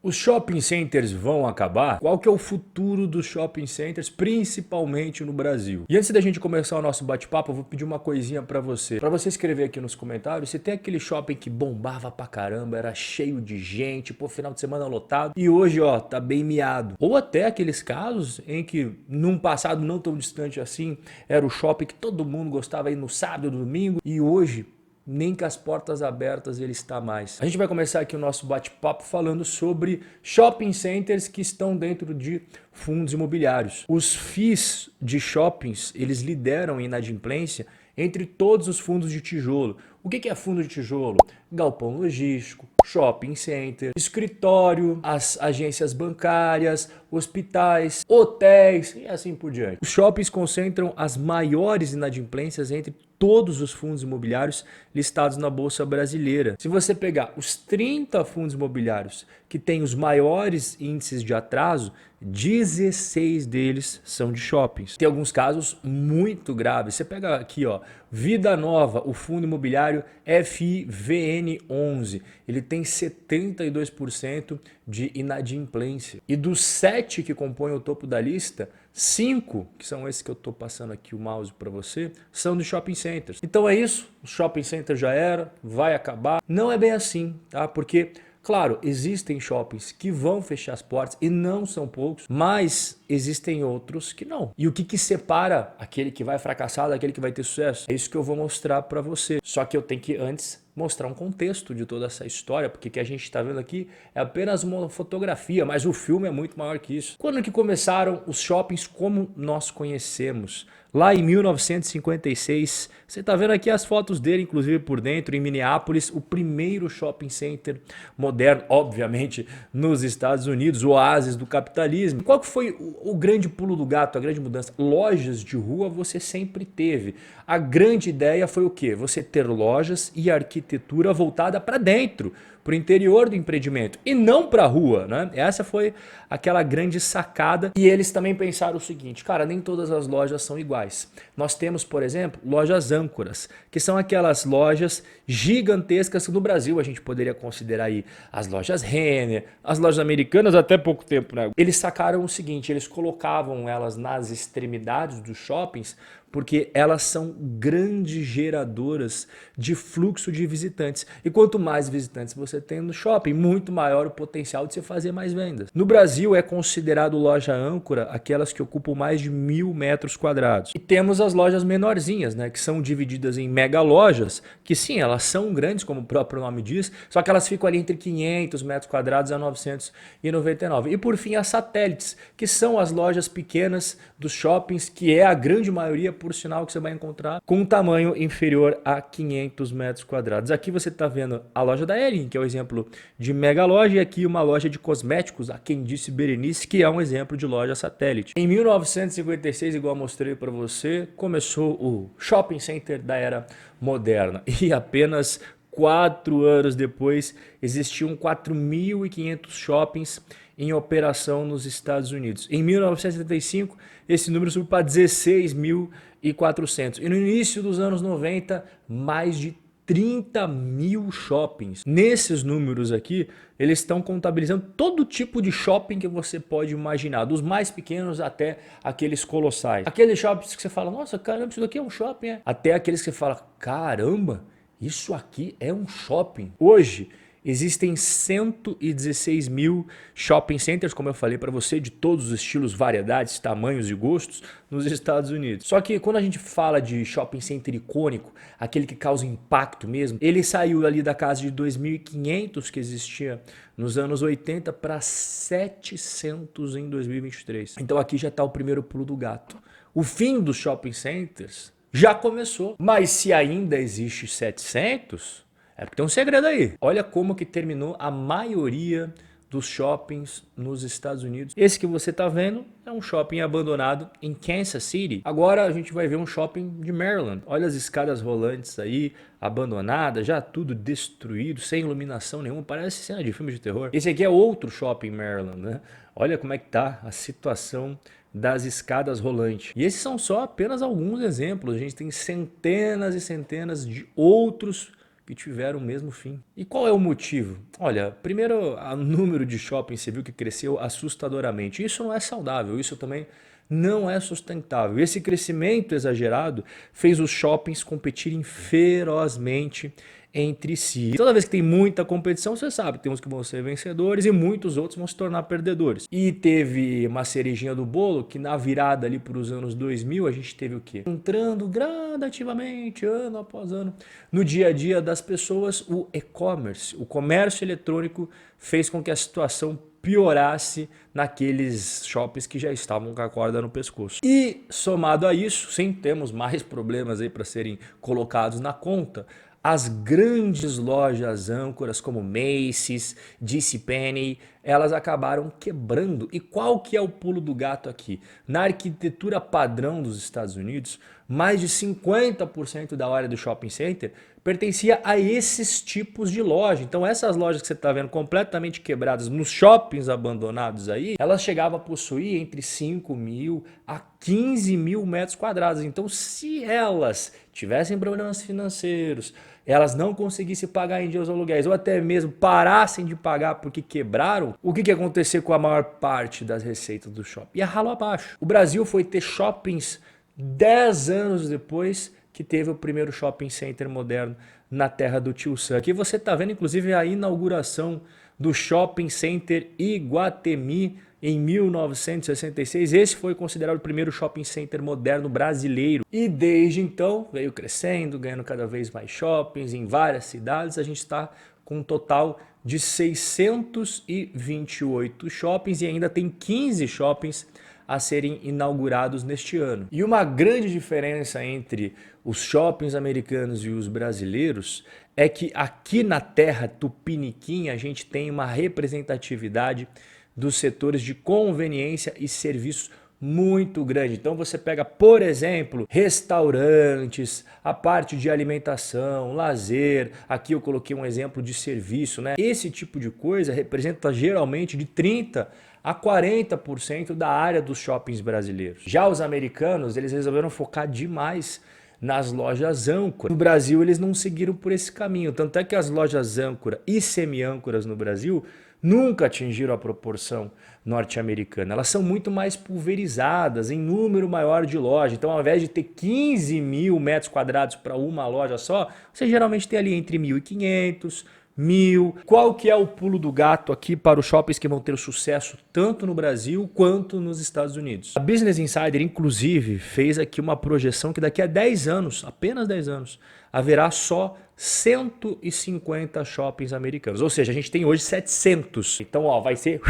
Os shopping centers vão acabar? Qual que é o futuro dos shopping centers, principalmente no Brasil? E antes da gente começar o nosso bate-papo, eu vou pedir uma coisinha pra você. Pra você escrever aqui nos comentários, se tem aquele shopping que bombava pra caramba, era cheio de gente, pô, final de semana lotado, e hoje, ó, tá bem miado. Ou até aqueles casos em que, num passado não tão distante assim, era o shopping que todo mundo gostava de ir no sábado, no domingo, e hoje nem com as portas abertas ele está mais. A gente vai começar aqui o nosso bate-papo falando sobre shopping centers que estão dentro de fundos imobiliários. Os FIIs de shoppings, eles lideram em inadimplência entre todos os fundos de tijolo. O que é fundo de tijolo? Galpão logístico, shopping center, escritório, as agências bancárias, hospitais, hotéis e assim por diante. Os shoppings concentram as maiores inadimplências entre todos os fundos imobiliários listados na Bolsa Brasileira. Se você pegar os 30 fundos imobiliários que têm os maiores índices de atraso, 16 deles são de shoppings. Tem alguns casos muito graves. Você pega aqui, ó, Vida Nova, o fundo imobiliário FIVN11. Ele tem 72% de inadimplência. E dos 7 que compõem o topo da lista, 5, que são esses que eu estou passando aqui o mouse para você, são de shopping centers. Então é isso, o shopping center já era, vai acabar. Não é bem assim, tá? Porque, claro, existem shoppings que vão fechar as portas e não são poucos, mas existem outros que não. E o que separa aquele que vai fracassar daquele que vai ter sucesso? É isso que eu vou mostrar para você. Só que eu tenho que antes mostrar um contexto de toda essa história, porque o que a gente está vendo aqui é apenas uma fotografia, mas o filme é muito maior que isso. Quando que começaram os shoppings como nós conhecemos? Lá em 1956, você está vendo aqui as fotos dele, inclusive por dentro, em Minneapolis, o primeiro shopping center moderno, obviamente, nos Estados Unidos, o oásis do capitalismo. Qual que foi o grande pulo do gato, a grande mudança? Lojas de rua você sempre teve. A grande ideia foi o quê? Você ter lojas e arquitetura voltada para dentro, para o interior do empreendimento e não para a rua, né? Essa foi aquela grande sacada. E eles também pensaram o seguinte, cara, nem todas as lojas são iguais. Nós temos, por exemplo, lojas âncoras, que são aquelas lojas gigantescas. No Brasil a gente poderia considerar aí as lojas Renner, as lojas americanas até pouco tempo, né? Eles sacaram o seguinte, eles colocavam elas nas extremidades dos shoppings porque elas são grandes geradoras de fluxo de visitantes. E quanto mais visitantes você tem no shopping, muito maior o potencial de você fazer mais vendas. No Brasil é considerado loja âncora aquelas que ocupam mais de 1.000 metros quadrados. E temos as lojas menorzinhas, né, que são divididas em mega lojas, que sim, elas são grandes, como o próprio nome diz, só que elas ficam ali entre 500 metros quadrados a 999. E por fim as satélites, que são as lojas pequenas dos shoppings, que é a grande maioria, por sinal, que você vai encontrar com um tamanho inferior a 500 metros quadrados. Aqui você está vendo a loja da Hering, que é o exemplo de mega loja, e aqui uma loja de cosméticos, a Quem Disse Berenice, que é um exemplo de loja satélite. Em 1956, igual eu mostrei para você, começou o shopping center da era moderna e apenas 4 anos depois existiam 4.500 shoppings em operação nos Estados Unidos. Em 1975, esse número subiu para 16.400. E no início dos anos 90, mais de 30.000 shoppings. Nesses números aqui, eles estão contabilizando todo tipo de shopping que você pode imaginar, dos mais pequenos até aqueles colossais. Aqueles shoppings que você fala, nossa, caramba, isso daqui é um shopping, é? Até aqueles que você fala, caramba, isso aqui é um shopping. Hoje, existem 116 mil shopping centers, como eu falei para você, de todos os estilos, variedades, tamanhos e gostos nos Estados Unidos. Só que quando a gente fala de shopping center icônico, aquele que causa impacto mesmo, ele saiu ali da casa de 2.500 que existia nos anos 80 para 700 em 2023. Então aqui já está o primeiro pulo do gato. O fim dos shopping centers já começou, mas se ainda existe 700... é porque tem um segredo aí. Olha como que terminou a maioria dos shoppings nos Estados Unidos. Esse que você está vendo é um shopping abandonado em Kansas City. Agora a gente vai ver um shopping de Maryland. Olha as escadas rolantes aí, abandonadas, já tudo destruído, sem iluminação nenhuma. Parece cena de filme de terror. Esse aqui é outro shopping em Maryland, né? Olha como é que tá a situação das escadas rolantes. E esses são só apenas alguns exemplos. A gente tem centenas e centenas de outros que tiveram o mesmo fim. E qual é o motivo? Olha, primeiro, o número de shoppings você viu que cresceu assustadoramente. Isso não é saudável, isso também não é sustentável. Esse crescimento exagerado fez os shoppings competirem ferozmente entre si. Toda vez que tem muita competição, você sabe, tem uns que vão ser vencedores e muitos outros vão se tornar perdedores. E teve uma cerejinha do bolo que na virada ali para os anos 2000 a gente teve o quê? Entrando gradativamente, ano após ano, no dia a dia das pessoas, o e-commerce, o comércio eletrônico fez com que a situação piorasse naqueles shoppings que já estavam com a corda no pescoço. E somado a isso, sim, temos mais problemas aí para serem colocados na conta. As grandes lojas âncoras como Macy's, JCPenney, elas acabaram quebrando. E qual que é o pulo do gato aqui? Na arquitetura padrão dos Estados Unidos, mais de 50% da área do shopping center pertencia a esses tipos de loja. Então essas lojas que você está vendo completamente quebradas nos shoppings abandonados aí, elas chegavam a possuir entre 5 mil a 15 mil metros quadrados. Então se elas tivessem problemas financeiros, elas não conseguissem pagar em dia os aluguéis ou até mesmo parassem de pagar porque quebraram, o que ia acontecer com a maior parte das receitas do shopping? Ia ralo abaixo. O Brasil foi ter shoppings 10 anos depois que teve o primeiro shopping center moderno na terra do Tio Sam. Aqui você está vendo inclusive a inauguração do Shopping Center Iguatemi em 1966. Esse foi considerado o primeiro shopping center moderno brasileiro. E desde então veio crescendo, ganhando cada vez mais shoppings em várias cidades. A gente está com um total de 628 shoppings e ainda tem 15 shoppings a serem inaugurados neste ano. E uma grande diferença entre os shoppings americanos e os brasileiros é que aqui na terra tupiniquim a gente tem uma representatividade dos setores de conveniência e serviços muito grande. Então você pega, por exemplo, restaurantes, a parte de alimentação, lazer, aqui eu coloquei um exemplo de serviço, né? Esse tipo de coisa representa geralmente de 30 a 40% da área dos shoppings brasileiros. Já os americanos, eles resolveram focar demais nas lojas âncora. No Brasil, eles não seguiram por esse caminho. Tanto é que as lojas âncora e semi-âncoras no Brasil nunca atingiram a proporção norte-americana. Elas são muito mais pulverizadas, em número maior de lojas. Então, ao invés de ter 15 mil metros quadrados para uma loja só, você geralmente tem ali entre 1.500, 1.000. Qual que é o pulo do gato aqui para os shoppings que vão ter sucesso tanto no Brasil quanto nos Estados Unidos? A Business Insider, inclusive, fez aqui uma projeção que daqui a 10 anos, apenas 10 anos, haverá só 150 shoppings americanos. Ou seja, a gente tem hoje 700. Então, ó, vai ser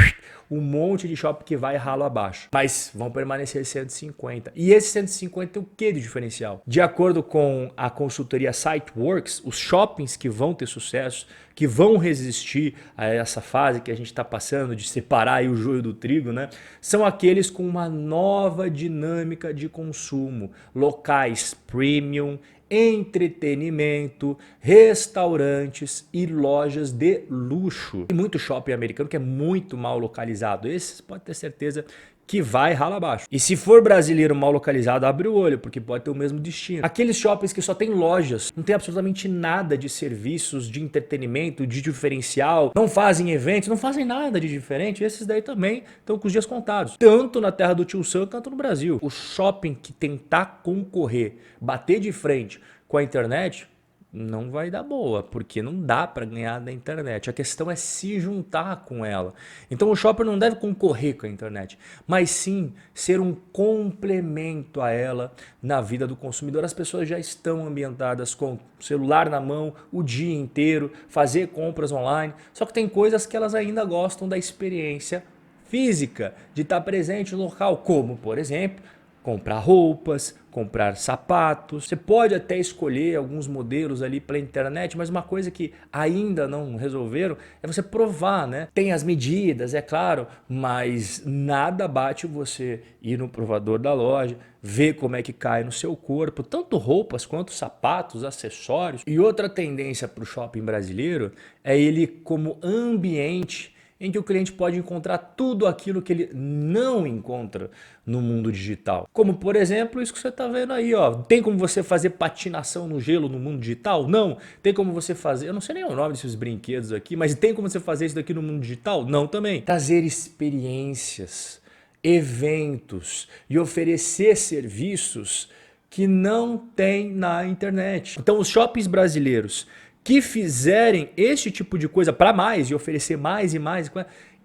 um monte de shopping que vai ralo abaixo. Mas vão permanecer 150. E esses 150 tem o que de diferencial? De acordo com a consultoria Siteworks, os shoppings que vão ter sucesso, que vão resistir a essa fase que a gente está passando de separar aí o joio do trigo, né? São aqueles com uma nova dinâmica de consumo, locais premium, entretenimento, restaurantes e lojas de luxo. Tem muito shopping americano que é muito mal localizado. Esses pode ter certeza que vai rala abaixo. E se for brasileiro mal localizado, abre o olho, porque pode ter o mesmo destino. Aqueles shoppings que só tem lojas, não tem absolutamente nada de serviços, de entretenimento, de diferencial, não fazem eventos, não fazem nada de diferente, esses daí também estão com os dias contados. Tanto na terra do Tio Sam, quanto no Brasil. O shopping que tentar concorrer, bater de frente com a internet, não vai dar boa, porque não dá para ganhar da internet. A questão é se juntar com ela. Então o shopper não deve concorrer com a internet, mas sim ser um complemento a ela na vida do consumidor. As pessoas já estão ambientadas com o celular na mão o dia inteiro, fazer compras online, só que tem coisas que elas ainda gostam da experiência física, de estar presente no local, como, por exemplo, comprar roupas, comprar sapatos. Você pode até escolher alguns modelos ali pela internet, mas uma coisa que ainda não resolveram é você provar, né? Tem as medidas, é claro, mas nada bate você ir no provador da loja, ver como é que cai no seu corpo, tanto roupas quanto sapatos, acessórios. E outra tendência para o shopping brasileiro é ele como ambiente em que o cliente pode encontrar tudo aquilo que ele não encontra no mundo digital. Como, por exemplo, isso que você está vendo aí, ó. Tem como você fazer patinação no gelo no mundo digital? Não. Tem como você fazer, eu não sei nem o nome desses brinquedos aqui, mas tem como você fazer isso daqui no mundo digital? Não também. Trazer experiências, eventos e oferecer serviços que não tem na internet. Então, os shoppings brasileiros que fizerem esse tipo de coisa para mais e oferecer mais e mais,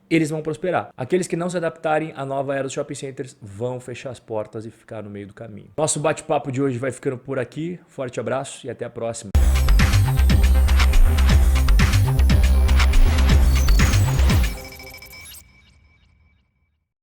eles vão prosperar. Aqueles que não se adaptarem à nova era dos shopping centers vão fechar as portas e ficar no meio do caminho. Nosso bate-papo de hoje vai ficando por aqui. Forte abraço e até a próxima.